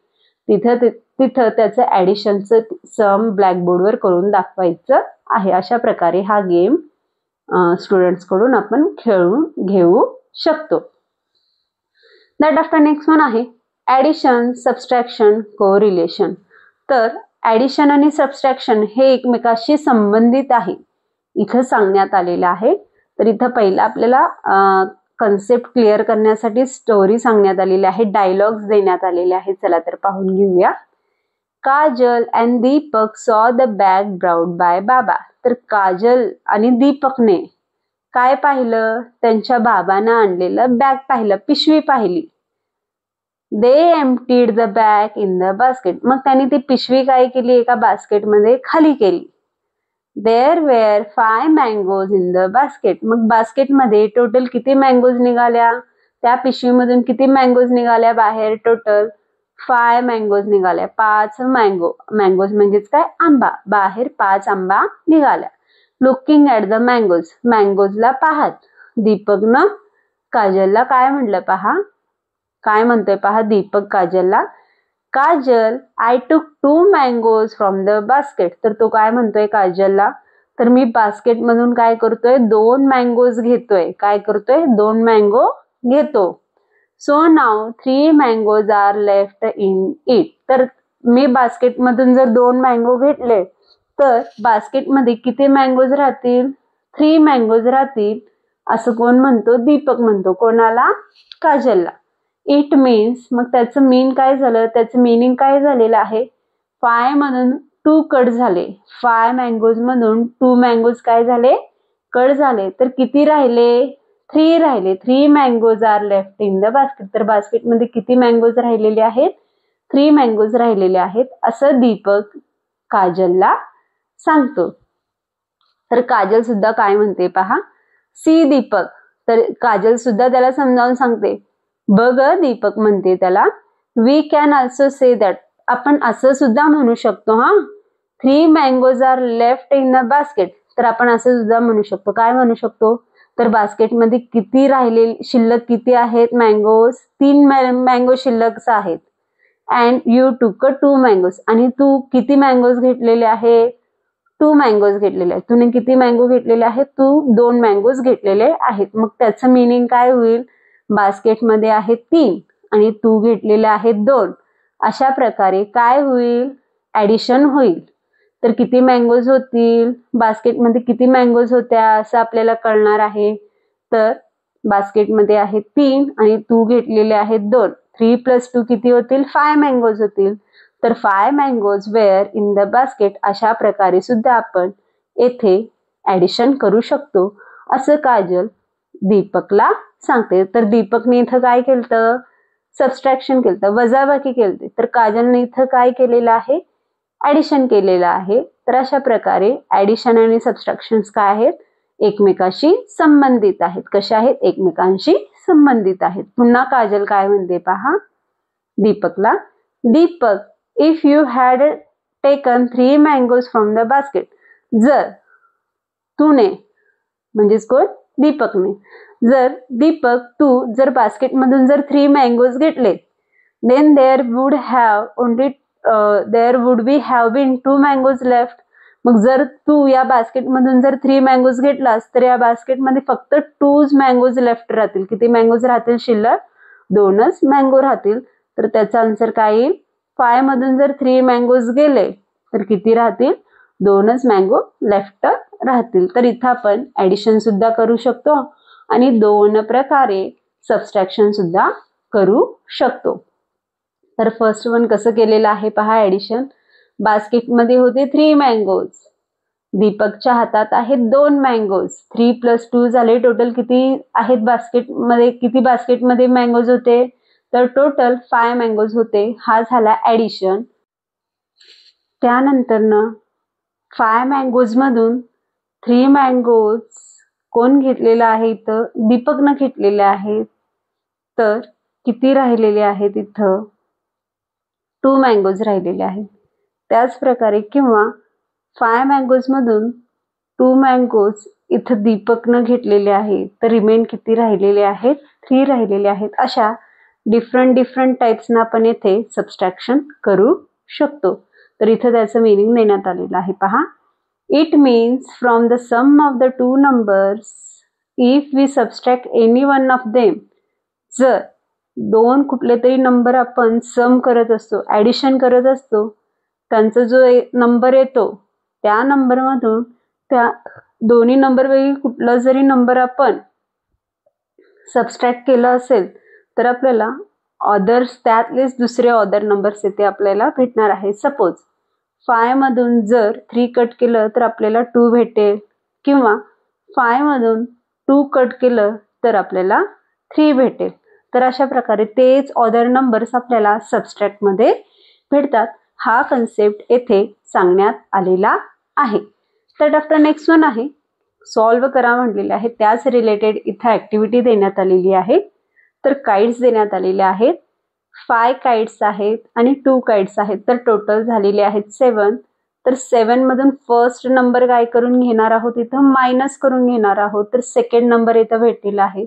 S1: तिथं त्याचं ऍडिशनचं सम ब्लॅकबोर्डवर करून दाखवायचं आहे. अशा प्रकारे हा गेम स्टुडंट्स कडून आपण खेळून घेऊ शकतो. दॅट आफ्टर नेक्स्ट वन आहे ऍडिशन, सबस्ट्रॅक्शन, कोरिलेशन. तर ऍडिशन आणि सबस्ट्रॅक्शन हे एकमेकाशी संबंधित आहे इथं सांगण्यात आलेलं आहे. तर इथं पहिला आपल्याला कन्सेप्ट क्लिअर करण्यासाठी स्टोरी सांगण्यात आलेली आहे. डायलॉग्स देण्यात आलेले आहेत. चला तर पाहून घेऊया. काजल अँड दीपक सॉ द बॅग ब्राउट बाय बाबा. तर काजल आणि दीपकने काय पाहिलं? त्यांच्या बाबांना आणलेलं बॅग पाहिलं, पिशवी पाहिली. They emptied the bag in the basket. मग त्यांनी ती पिशवी काय केली? एका बास्केटमध्ये खाली केली. There were 5 mangoes in the basket. मग बास्केटमध्ये टोटल किती मँगोज निघाल्या? त्या पिशवीमधून किती मँगोज निघाल्या बाहेर? टोटल 5 मँगोज निघाल्या. 5 मँगोज म्हणजेच काय? आंबा. बाहेर 5 आंबा निघाल्या. लुकिंग ॲट द मँगोजला पाहत दीपकनं काजलला काय म्हणलं पहा. काय म्हणतोय पहा दीपक काजलला. काजल, आय टूक 2 मँगोज फ्रॉम द बास्केट. तर तो काय म्हणतोय काजलला, तर मी बास्केटमधून काय करतोय? 2 मँगोज घेतोय. काय करतोय? 2 मँगो घेतो. So now 3 mangoes are left in it. तर मी बास्केटमधून जर 2 मँगो घेतले तर बास्केटमध्ये किती मँगोज राहतील? 3 मँगोज राहतील, असं कोण म्हणतो? दीपक म्हणतो. कोणाला? काजलला. इट मीन्स, मग त्याचं मीन काय झालं? त्याचं मिनिंग काय झालेलं आहे? 5 मधून 2 कट झाले. 5 मँगोज मधून 2 मँगोज काय झाले? कट झाले. तर किती राहिले? 3 राहिले. 3 mangoes are left in the basket. तर बास्केटमध्ये किती मँगोज राहिलेले आहेत? 3 मँगोज राहिलेले आहेत, असं दीपक काजलला सांगतो. तर काजल सुद्धा काय म्हणते पहा. सी दीपक. तर काजल सुद्धा त्याला समजावून सांगते. बघ दीपक म्हणते त्याला. We can also say that. आपण असं सुद्धा म्हणू शकतो. 3 mangoes are left in the basket. तर आपण असं सुद्धा म्हणू शकतो. काय म्हणू शकतो? तर बास्केटमध्ये किती राहिले शिल्लक किती आहेत मँगोज? 3 मँगो शिल्लक आहेत. And you took 2 mangoes. आणि तू किती मँगोज घेतलेले आहेत? 2 मँगोज घेतलेले आहेत. तूने किती मँगो घेतलेले आहेत? तू 2 मँगोज घेतलेले आहेत. मग त्याचं मिनिंग काय होईल? बास्केटमध्ये आहेत 3 आणि तू घेतलेले आहेत 2. अशा प्रकारे काय होईल? ॲडिशन होईल. तर किती मँगोज होतील? बास्केटमध्ये किती मँगोज होत्या असं आपल्याला कळणार आहे. तर बास्केटमध्ये आहेत 3 आणि तू घेतलेले आहेत 2. 3 + 2 किती होतील? 5 मँगोज होतील. तर 5 mangoes were in the basket. अशा प्रकारे सुद्धा आपण येथे ॲडिशन करू शकतो, असं काजल दीपकला सांगते. तर दीपकने इथं काय केलं? सबस्ट्रॅक्शन केलं, वजाबाकी केली. तर काजलने इथं काय केलेलं आहे? ॲडिशन केलेलं आहे. तर अशा प्रकारे ॲडिशन आणि सबस्ट्रॅक्शन्स काय आहेत? एकमेकाशी संबंधित आहेत. कशा आहेत? एकमेकांशी संबंधित आहेत. पुन्हा काजल काय म्हणते पहा दीपकला. Deepak, if you had taken 3 mangoes from the basket. जर तूने, म्हणजेच कोण? दीपकने. जर दीपक तू जर बास्केटमधून जर 3 मँगोज घेतले, then there would be have been 2 mangoes left. मग जर तू या बास्केटमधून जर 3 मँगोज घेतलास तर या बास्केटमध्ये फक्त 2 मँगोज लेफ्ट राहतील. किती मँगोज राहतील शिल्लक? 2च मँगो राहतील. तर त्याचा आन्सर काय येईल? 5 मधून जर 3 मँगोज गेले तर किती राहतील? 2च मँगो लेफ्ट राहतील. तर इथं आपण ॲडिशन सुद्धा करू शकतो आणि 2 प्रकारे सबस्ट्रॅक्शन सुद्धा करू शकतो. तर फर्स्ट वन कसं केलेलं आहे पहा ॲडिशन. बास्केटमध्ये होते 3 मँगोज. दीपकच्या हातात आहेत 2 मँगोज. 3 + 2 झाले. टोटल किती आहेत बास्केटमध्ये? किती बास्केटमध्ये मँगोज होते? तर टोटल 5 मँगोज होते. हा झाला ॲडिशन. त्यानंतरनं 5 मँगोजमधून 3 मँगोज कोण घेतलेलं आहे? इथं दीपकनं घेतलेले आहेत. तर किती राहिलेले आहेत? इथं 2 मँगोज राहिलेले आहेत. त्याच प्रकारे किंवा 5 मँगोजमधून 2 मँगोज इथं दीपकनं घेतलेले आहेत. तर रिमेन किती राहिलेले आहेत? 3 राहिलेले आहेत. अशा डिफरंट टाईप्सना आपण येथे सबस्ट्रॅक्शन करू शकतो. तर इथं त्याचं मिनिंग देण्यात आलेलं आहे पहा. It means from the sum of the 2 numbers if we subtract any one of them. जर 2 कुठले तरी नंबर आपण सम करत असतो, ॲडिशन करत असतो, त्यांचा जो नंबर येतो त्या नंबरमधून त्या दोन्ही नंबरपैकी कुठला जरी नंबर आपण सबस्ट्रॅक्ट केला असेल तर आपल्याला ऑदर्स त्यातलेच दुसरे ऑदर नंबर्स येथे आपल्याला भेटणार आहे. सपोज 5 मधून जर 3 कट केलं तर आपल्याला 2 भेटेल किंवा 5 मधून 2 कट केलं तर आपल्याला 3 भेटेल. तर अशा प्रकारे तेच ऑदर नंबर्स आपल्याला सबस्ट्रॅक्टमध्ये भेटतात. हा कन्सेप्ट येथे सांगण्यात आलेला आहे. तर आफ्टर नेक्स्ट वन आहे सॉल्व करा म्हटलेले आहे. त्याच रिलेटेड इथं ॲक्टिव्हिटी देण्यात आलेली आहे. तर काइट्स देण्यात आलेले आहेत. 5 काइट्स आहेत आणि 2 काइट्स आहेत, तर टोटल झालेले आहेत 7. तर 7 मधून फर्स्ट नंबर काय करून घेणार आहोत, इथं मायनस करून घेणार आहोत. तर सेकंड नंबर इथं भेटलेला आहे.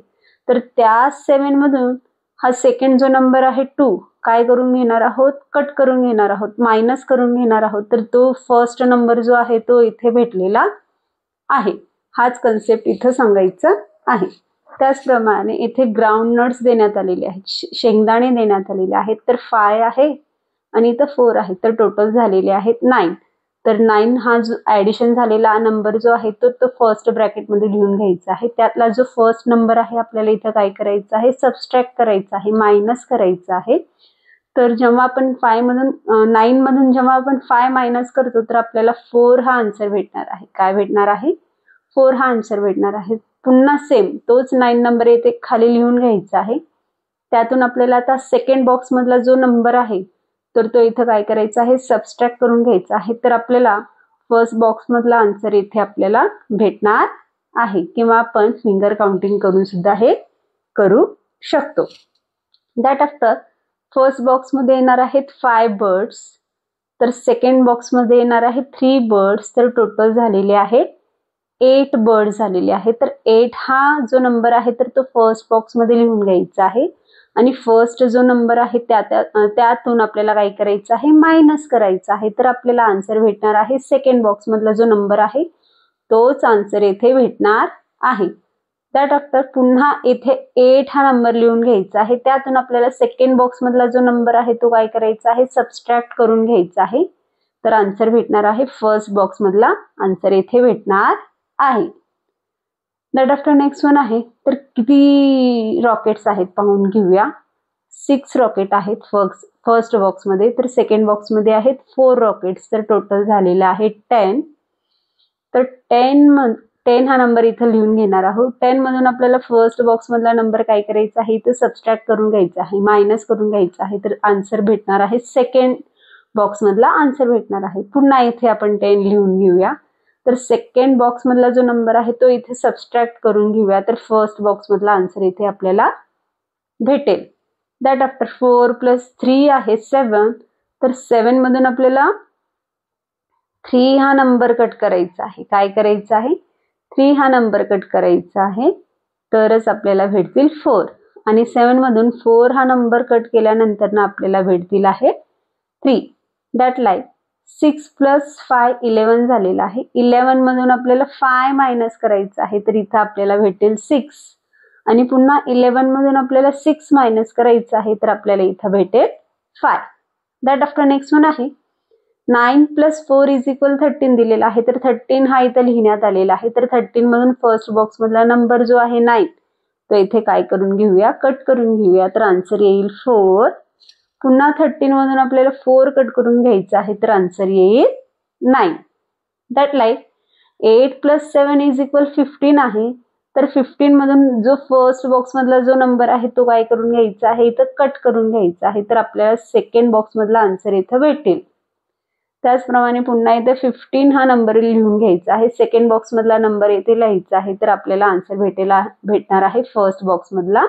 S1: तर त्या 7 मधून हा सेकंड जो नंबर आहे 2 काय करून घेणार आहोत, कट करून घेणार आहोत, मायनस करून घेणार आहोत. तर तो फर्स्ट नंबर जो आहे तो इथे भेटलेला आहे. हाच कन्सेप्ट इथं सांगायचा आहे. त्याचप्रमाणे इथे ग्राउंड नट्स देण्यात आलेले आहेत, शेंगदाणे देण्यात आलेले आहेत. तर 5 आहे आणि इथं 4 आहे, तर टोटल झालेले आहेत 9. तर 9 हा जो ऍडिशन झालेला नंबर जो आहे तो फर्स्ट ब्रॅकेटमध्ये लिहून घ्यायचा आहे. त्यातला जो फर्स्ट नंबर आहे आपल्याला इथं काय करायचं आहे, सबस्ट्रॅक्ट करायचं आहे, मायनस करायचं आहे. तर जेव्हा आपण 9 मधून जेव्हा आपण 5 मायनस करतो तर आपल्याला 4 हा आन्सर भेटणार आहे. काय भेटणार आहे, 4 हा आन्सर भेटणार आहे. पुन्हा सेम तोच 9 नंबर इथे खाली लिहून घ्यायचा आहे. त्यातून आपल्याला आता सेकंड बॉक्स मधला जो नंबर आहे तर तो इथं काय करायचा आहे, सबस्ट्रॅक्ट करून घ्यायचा आहे. तर आपल्याला फर्स्ट बॉक्स मधला आन्सर इथे आपल्याला भेटणार आहे, किंवा आपण फिंगर काउंटिंग करून सुद्धा हे करू शकतो. दॅट आफ्टर फर्स्ट बॉक्स मध्ये येणार आहेत 5 बर्ड्स, तर सेकंड बॉक्स मध्ये येणार आहे 3 बर्ड्स. तर टोटल झालेले आहेत 8 बर्ड्स झालेले आहेत. तर 8 हा जो नंबर आहे तर तो फर्स्ट बॉक्स मध्ये लिहून घ्यायचा आहे आणि फर्स्ट जो नंबर आहे त्यातून आपल्याला काय करायचं आहे, मायनस करायचं आहे. तर आपल्याला आन्सर भेटणार आहे सेकंड बॉक्स मधला जो नंबर आहे तोच आन्सर येथे भेटणार आहे. दॅट आफ्टर पुन्हा इथे 8 हा नंबर लिहून घ्यायचा आहे. त्यातून आपल्याला सेकंड बॉक्स मधला जो नंबर आहे तो काय करायचा आहे, सबस्ट्रॅक्ट करून घ्यायचा आहे. तर आन्सर भेटणार आहे फर्स्ट बॉक्स मधला आन्सर येथे भेटणार आहे. दॅट आफ्टर नेक्स्ट वन आहे, तर किती रॉकेट्स आहेत पाहून घेऊया. 6 रॉकेट आहेत फर्स्ट बॉक्स मध्ये, तर सेकंड बॉक्स मध्ये आहेत 4 रॉकेट्स. तर टोटल झालेलं आहे 10. तर 10 हा नंबर इथं लिहून घेणार आहोत. 10 मधून आपल्याला फर्स्ट बॉक्स मधला नंबर काय करायचा आहे, इथं सबस्ट्रॅक्ट करून घ्यायचा आहे, मायनस करून घ्यायचा आहे. तर आन्सर भेटणार आहे सेकंड बॉक्स मधला आन्सर भेटणार आहे. पुन्हा इथे आपण 10 लिहून घेऊया. तर सेकंड बॉक्स मधला जो नंबर आहे तो इथे सबस्ट्रॅक्ट करून घेऊया. तर फर्स्ट बॉक्स मधला आन्सर इथे आपल्याला भेटेल. दॅट आफ्टर 4 + 3 आहे 7. तर 7 मधून आपल्याला 3 हा नंबर कट करायचा आहे. काय करायचं आहे, 3 हा नंबर कट करायचा आहे, तरच आपल्याला भेटतील 4. आणि 7 मधून 4 हा नंबर कट केल्यानंतर ना आपल्याला भेटतील आहे 3. दॅट लाईक 6 + 5 11 झालेला आहे. 11 मधून आपल्याला 5 मायनस करायचं आहे, तर इथं आपल्याला भेटेल 6. आणि पुन्हा 11 मधून आपल्याला 6 मायनस करायचं आहे, तर आपल्याला इथं भेटेल 5. दॅट आफ्टर नेक्स्ट वन आहे 9 + 4 = 13 दिलेला आहे. तर 13 हा इथं लिहिण्यात आलेला आहे. तर 13 मधून फर्स्ट बॉक्स मधला नंबर जो आहे 9 तो इथे काय करून घेऊया, कट करून घेऊया. तर आन्सर येईल 4. पुन्हा 13 मधून आपल्याला 4 कट करून घ्यायचा आहे, तर आन्सर येईल 9. दॅट लाईक 8 + 7 = 15 आहे. तर 15 मधून जो फर्स्ट बॉक्स मधला जो नंबर आहे तो काय करून घ्यायचा आहे, इथं कट करून घ्यायचा आहे. तर आपल्याला सेकंड बॉक्स मधला आन्सर इथं भेटेल. त्याचप्रमाणे पुन्हा इथे 15 हा नंबर लिहून घ्यायचा आहे. सेकंड बॉक्स मधला नंबर इथे लिहायचा आहे, तर आपल्याला आन्सर भेटणार आहे फर्स्ट बॉक्स मधला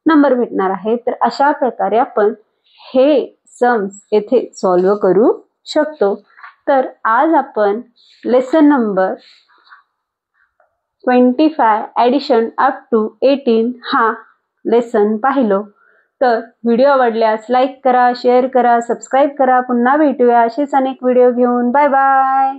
S1: नंबर भेटणार आहे. तर अशा प्रकारे आपण हे सम्स येथे सॉल्व्ह करू शकतो. तर आज आपण lesson number 25 addition up to 18 हा लेसन पाहिलो. तर व्हिडिओ आवडल्यास लाईक करा, शेअर करा, सबस्क्राईब करा. पुन्हा भेटूया असेच अनेक व्हिडिओ घेऊन. Bye bye.